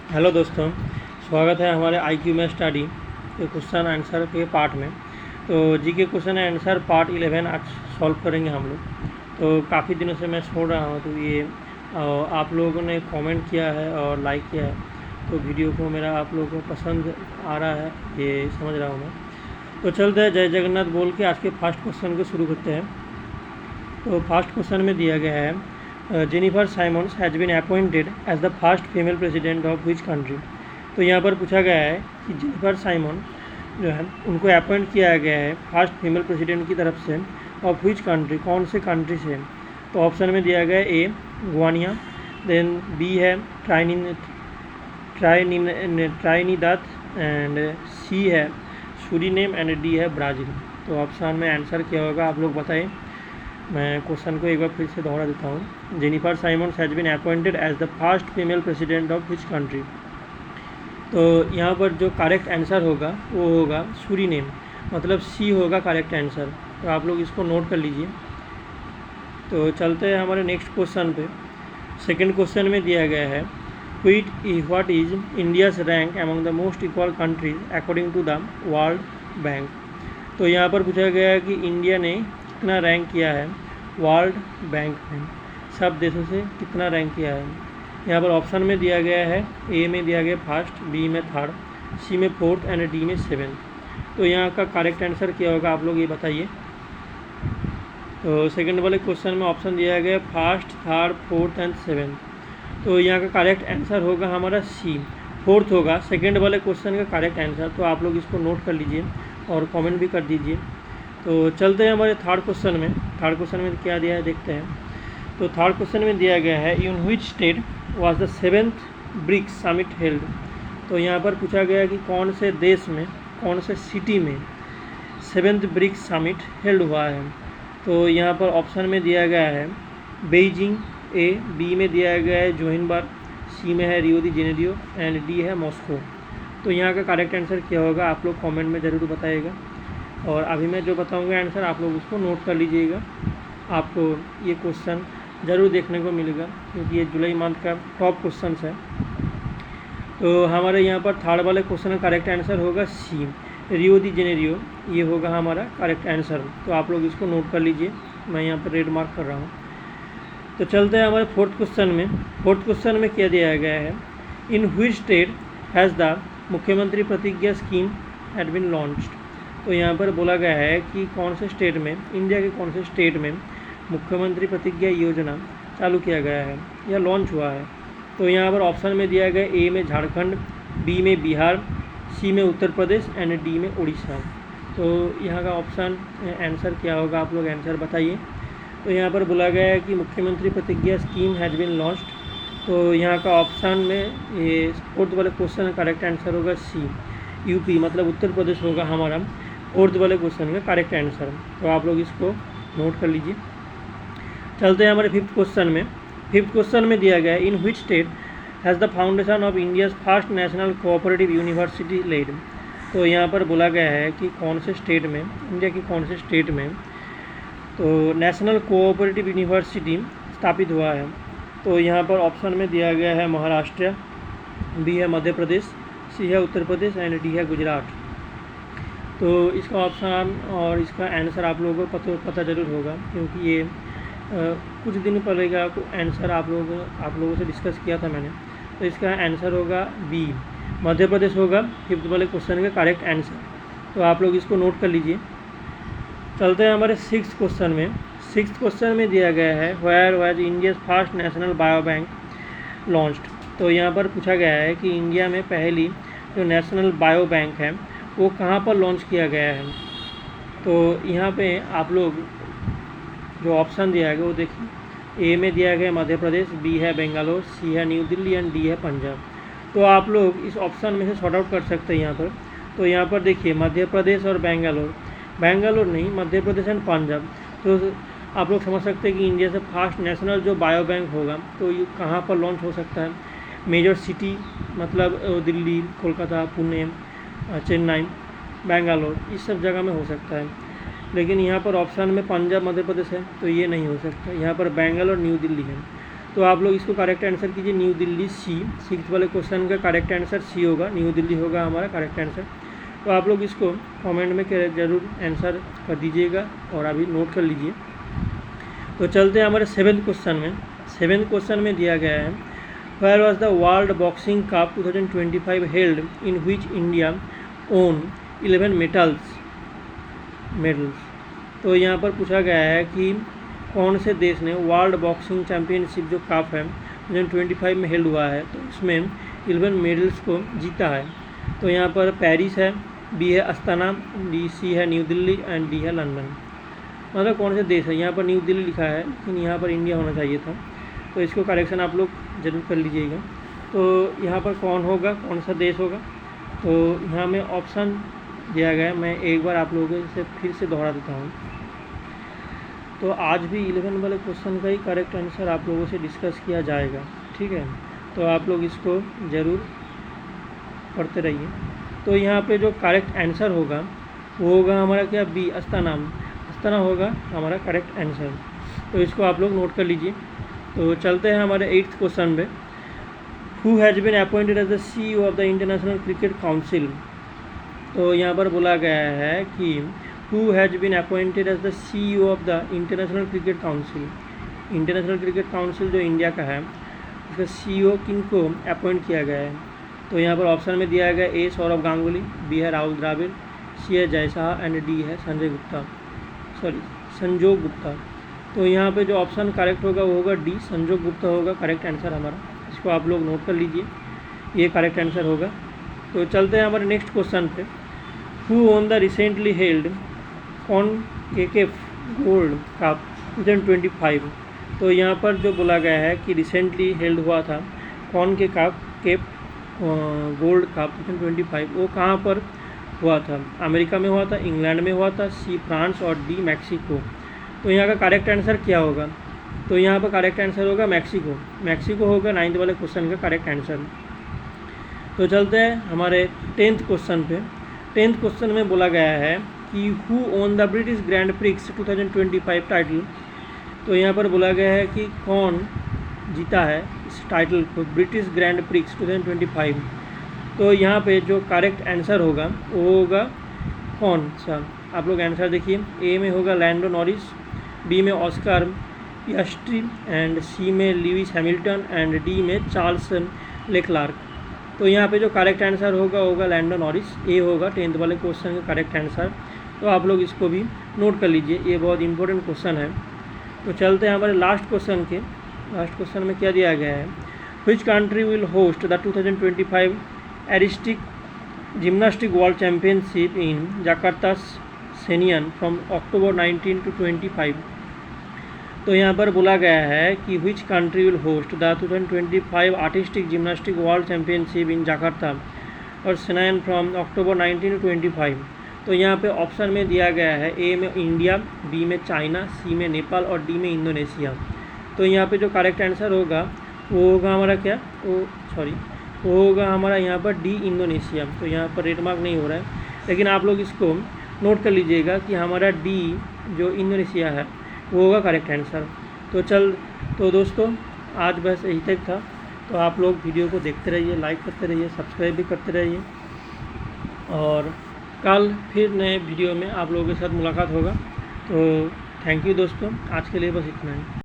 Hello दोस्तों, स्वागत है हमारे IQ में स्टडी के क्वेश्चन आंसर के पार्ट में। तो जीके क्वेश्चन आंसर पार्ट 11 आज सॉल्व करेंगे हम लोग। तो काफ़ी दिनों से मैं छोड़ रहा हूँ, तो ये आप लोगों ने कमेंट किया है और लाइक किया है, तो वीडियो को मेरा आप लोगों को पसंद आ रहा है, ये समझ रहा हूँ मैं। तो चलते हैं, जय जगन्नाथ बोल के आज के फर्स्ट क्वेश्चन को शुरू करते हैं। तो फर्स्ट क्वेश्चन में दिया गया है Jennifer Simons has been appointed as the first female president of which country. तो यहाँ पर पूछा गया है कि जेनिफर साइमन जो है उनको अपॉइंट किया गया है फर्स्ट फीमेल प्रेसिडेंट की तरफ से ऑफ विच कंट्री, कौन से कंट्री से। तो ऑप्शन में दिया गया है ए गुआनिया, देन बी है ट्राइनिदाद, एंड सी है सूरीनेम, एंड डी है ब्राज़ील। तो ऑप्शन में आंसर क्या होगा आप लोग बताएं। मैं क्वेश्चन को एक बार फिर से दोहरा देता हूँ। Jennifer Simons has been appointed as the first female president of which country. तो यहाँ पर जो करेक्ट आंसर होगा वो होगा सूरीनेम, मतलब सी होगा करेक्ट आंसर। तो आप लोग इसको नोट कर लीजिए। तो चलते हैं हमारे नेक्स्ट क्वेश्चन पे। सेकंड क्वेश्चन में दिया गया है what is India's rank among the most equal countries according to the World Bank. तो यहाँ पर पूछा गया है कि इंडिया ने कितना रैंक किया है वर्ल्ड बैंक में, सब देशों से कितना रैंक किया है। यहाँ पर ऑप्शन में दिया गया है ए में दिया गया फर्स्ट, बी में थर्ड, सी में फोर्थ, एंड डी में सेवेंथ। तो यहाँ का करेक्ट आंसर क्या होगा आप लोग ये बताइए। तो सेकंड वाले क्वेश्चन में ऑप्शन दिया गया first, third, fourth and seventh. तो यहाँ का करेक्ट आंसर होगा हमारा सी, फोर्थ होगा सेकंड वाले क्वेश्चन का करेक्ट आंसर। तो आप लोग इसको नोट कर लीजिए और कमेंट भी कर दीजिए। तो चलते हैं हमारे थर्ड क्वेश्चन में। थर्ड क्वेश्चन में क्या दिया है देखते हैं। तो थर्ड क्वेश्चन में दिया गया है in which state was the 7th BRICS summit held. तो यहाँ पर पूछा गया है कि कौन से देश में, कौन से सिटी में 7th ब्रिक्स समिट हेल्ड हुआ है। तो यहाँ पर ऑप्शन में दिया गया है बेइजिंग ए, बी में दिया गया है जोहान्सबर्ग, सी में है रियो दी जेनेरियो, एंड डी है मॉस्को। तो यहाँ का करेक्ट आंसर क्या होगा आप लोग कमेंट में ज़रूर बताइएगा। और अभी मैं जो बताऊंगा आंसर आप लोग उसको नोट कर लीजिएगा। आपको ये क्वेश्चन ज़रूर देखने को मिलेगा क्योंकि ये जुलाई मंथ का टॉप क्वेश्चन है। तो हमारे यहाँ पर थर्ड वाले क्वेश्चन का करेक्ट आंसर होगा सी, रियो दी जेनेरियो, ये होगा हमारा करेक्ट आंसर। तो आप लोग इसको नोट कर लीजिए, मैं यहाँ पर रेड मार्क कर रहा हूँ। तो चलते हैं हमारे फोर्थ क्वेश्चन में। फोर्थ क्वेश्चन में क्या दिया गया है in which state has the मुख्यमंत्री प्रतिज्ञा स्कीम हैड बीन लॉन्च्ड। तो यहाँ पर बोला गया है कि कौन से स्टेट में, इंडिया के कौन से स्टेट में मुख्यमंत्री प्रतिज्ञा योजना चालू किया गया है या लॉन्च हुआ है। तो यहाँ पर ऑप्शन में दिया गया ए में झारखंड, बी में बिहार, सी में उत्तर प्रदेश, एंड डी में उड़ीसा। तो यहाँ का ऑप्शन आंसर क्या होगा आप लोग आंसर बताइए। तो यहाँ पर बोला गया है कि मुख्यमंत्री प्रतिज्ञा स्कीम हैज़ बीन लॉन्च्ड। तो यहाँ का ऑप्शन में ये फोर्थ वाले क्वेश्चन का करेक्ट आंसर होगा सी, यूपी, मतलब उत्तर प्रदेश होगा हमारा फोर्थ वाले क्वेश्चन का करेक्ट आंसर। तो आप लोग इसको नोट कर लीजिए। चलते हैं हमारे फिफ्थ क्वेश्चन में। फिफ्थ क्वेश्चन में दिया गया है in which state has the foundation of India's first national cooperative university laid. तो यहाँ पर बोला गया है कि कौन से स्टेट में, इंडिया की कौन से स्टेट में तो नेशनल कोऑपरेटिव यूनिवर्सिटी स्थापित हुआ है। तो यहाँ पर ऑप्शन में दिया गया है महाराष्ट्र, बी है मध्य प्रदेश, सी है उत्तर प्रदेश, एंड डी है गुजरात। तो इसका ऑप्शन और इसका आंसर आप लोगों को पता ज़रूर होगा क्योंकि ये कुछ दिन पहले का आंसर आप लोगों से डिस्कस किया था मैंने। तो इसका आंसर होगा बी, मध्य प्रदेश होगा फिफ्थ वाले क्वेश्चन का करेक्ट आंसर। तो आप लोग इसको नोट कर लीजिए। चलते हैं हमारे सिक्स्थ क्वेश्चन में। सिक्स्थ क्वेश्चन में दिया गया है where was India's first national bio bank launched. तो यहाँ पर पूछा गया है कि इंडिया में पहली जो नेशनल बायो बैंक है वो कहाँ पर लॉन्च किया गया है। तो यहाँ पे आप लोग जो ऑप्शन दिया गया वो देखिए। ए में दिया गया मध्य प्रदेश, बी है बेंगलोर, सी है न्यू दिल्ली, एंड डी है पंजाब। तो आप लोग इस ऑप्शन में से सॉर्ट आउट कर सकते हैं यहाँ पर। तो यहाँ पर देखिए मध्य प्रदेश और बेंगलोर नहीं, मध्य प्रदेश एंड पंजाब। तो आप लोग समझ सकते हैं कि इंडिया से फर्स्ट नेशनल जो बायो बैंक होगा तो ये कहाँ पर लॉन्च हो सकता है। मेजर सिटी मतलब दिल्ली, कोलकाता, पुणे, चेन्नई, बेंगलोर, इस सब जगह में हो सकता है। लेकिन यहाँ पर ऑप्शन में पंजाब मध्य प्रदेश है तो ये नहीं हो सकता। यहाँ पर बेंगलोर न्यू दिल्ली है। तो आप लोग इसको करेक्ट आंसर कीजिए, न्यू दिल्ली सी। सिक्स वाले क्वेश्चन का करेक्ट आंसर सी होगा, न्यू दिल्ली होगा हमारा करेक्ट आंसर। तो आप लोग इसको कमेंट में ज़रूर आंसर कर दीजिएगा और अभी नोट कर लीजिए। तो चलते हैं हमारे सेवेंथ क्वेश्चन में। सेवेंथ क्वेश्चन में दिया गया है, where was the World Boxing Cup 2025 held in which India won 11 medals. तो यहाँ पर पूछा गया है कि कौन से देश ने वर्ल्ड बॉक्सिंग चैम्पियनशिप जो कप है 2025 में हेल्ड हुआ है, तो इसमें 11 मेडल्स को जीता है। तो यहाँ पर पेरिस है, बी है अस्ताना, डी सी है न्यू दिल्ली एंड डी है लंदन। मतलब कौन से देश है, यहाँ पर न्यू दिल्ली लिखा है लेकिन यहाँ पर इंडिया होना चाहिए था, तो इसको करेक्शन आप लोग ज़रूर कर लीजिएगा। तो यहाँ पर कौन होगा, कौन सा देश होगा, तो यहाँ में ऑप्शन दिया गया है, मैं एक बार आप लोगों से फिर से दोहरा देता हूँ। तो आज भी 11 वाले क्वेश्चन का ही करेक्ट आंसर आप लोगों से डिस्कस किया जाएगा, ठीक है। तो आप लोग इसको ज़रूर पढ़ते रहिए। तो यहाँ पे जो करेक्ट आंसर होगा वो होगा हमारा क्या, बी अस्ताना होगा हमारा करेक्ट आंसर। तो इसको आप लोग नोट कर लीजिए। तो चलते हैं हमारे 8th क्वेश्चन पे। Who has been appointed as the CEO of the International Cricket Council. तो यहाँ पर बोला गया है कि who has been appointed as the CEO of the International Cricket Council. International Cricket Council जो इंडिया का है उसका CEO किनको अपॉइंट किया गया है। तो यहाँ पर ऑप्शन में दिया गया ए सौरभ गांगुली, बी है राहुल द्रविड़, सी है जय शाह एंड डी है संजोग गुप्ता। तो यहाँ पे जो ऑप्शन करेक्ट होगा वो होगा डी, संजोग गुप्ता होगा करेक्ट आंसर हमारा। इसको आप लोग नोट कर लीजिए, ये करेक्ट आंसर होगा। तो चलते हैं हमारे नेक्स्ट क्वेश्चन पे। Who won the recently held CONCACAF gold cup 2025। तो यहाँ पर जो बोला गया है कि रिसेंटली हेल्ड हुआ था कॉनकेफ गोल्ड कप 2025, वो कहाँ पर हुआ था, अमेरिका में हुआ था, इंग्लैंड में हुआ था, सी फ्रांस और डी मैक्सिको। तो यहाँ का करेक्ट आंसर क्या होगा, तो यहाँ पर करेक्ट आंसर होगा मैक्सिको होगा 9th वाले क्वेश्चन का करेक्ट आंसर। तो चलते हैं हमारे 10th क्वेश्चन पे। 10th क्वेश्चन में बोला गया है कि who won the British grand prix 2025 title. तो यहाँ पर बोला गया है कि कौन जीता है इस टाइटल को, ब्रिटिश ग्रैंड प्रिक्स 2025। तो यहाँ पे जो करेक्ट आंसर होगा वो होगा कौन सा, आप लोग आंसर देखिए। ए में होगा लैंडो नॉरिस, बी में ऑस्कर पियास्ट्री एंड सी में लुइस हैमिल्टन एंड डी में चार्ल्स लेक्लार्क। तो यहाँ पे जो करेक्ट आंसर होगा लैंडो नॉरिस, ए होगा 10th वाले क्वेश्चन का करेक्ट आंसर। तो आप लोग इसको भी नोट कर लीजिए, ये बहुत इंपॉर्टेंट क्वेश्चन है। तो चलते हैं हमारे लास्ट क्वेश्चन के। लास्ट क्वेश्चन में क्या दिया गया है, which country will host the 2025 artistic gymnastic world championship in Jakarta सेनियन फ्रॉम अक्टूबर 19 to 25। तो यहाँ पर बोला गया है कि विच country will host the 2025 artistic gymnastic world championship in Jakarta और सेनियन फ्रॉम अक्टूबर 19 to 25। तो यहाँ पे ऑप्शन में दिया गया है ए में इंडिया, बी में चाइना, सी में नेपाल और डी में इंडोनेशिया। तो यहाँ पे जो करेक्ट आंसर होगा वो होगा हमारा क्या, वो होगा हमारा यहाँ पर डी इंडोनेशिया। तो यहाँ पर रेड मार्क नहीं हो रहा है, लेकिन आप लोग इसको नोट कर लीजिएगा कि हमारा डी जो इंडोनेशिया है वो होगा करेक्ट आंसर। तो दोस्तों आज बस यही तक था। तो आप लोग वीडियो को देखते रहिए, लाइक करते रहिए, सब्सक्राइब भी करते रहिए और कल फिर नए वीडियो में आप लोगों के साथ मुलाकात होगा। तो थैंक यू दोस्तों, आज के लिए बस इतना ही।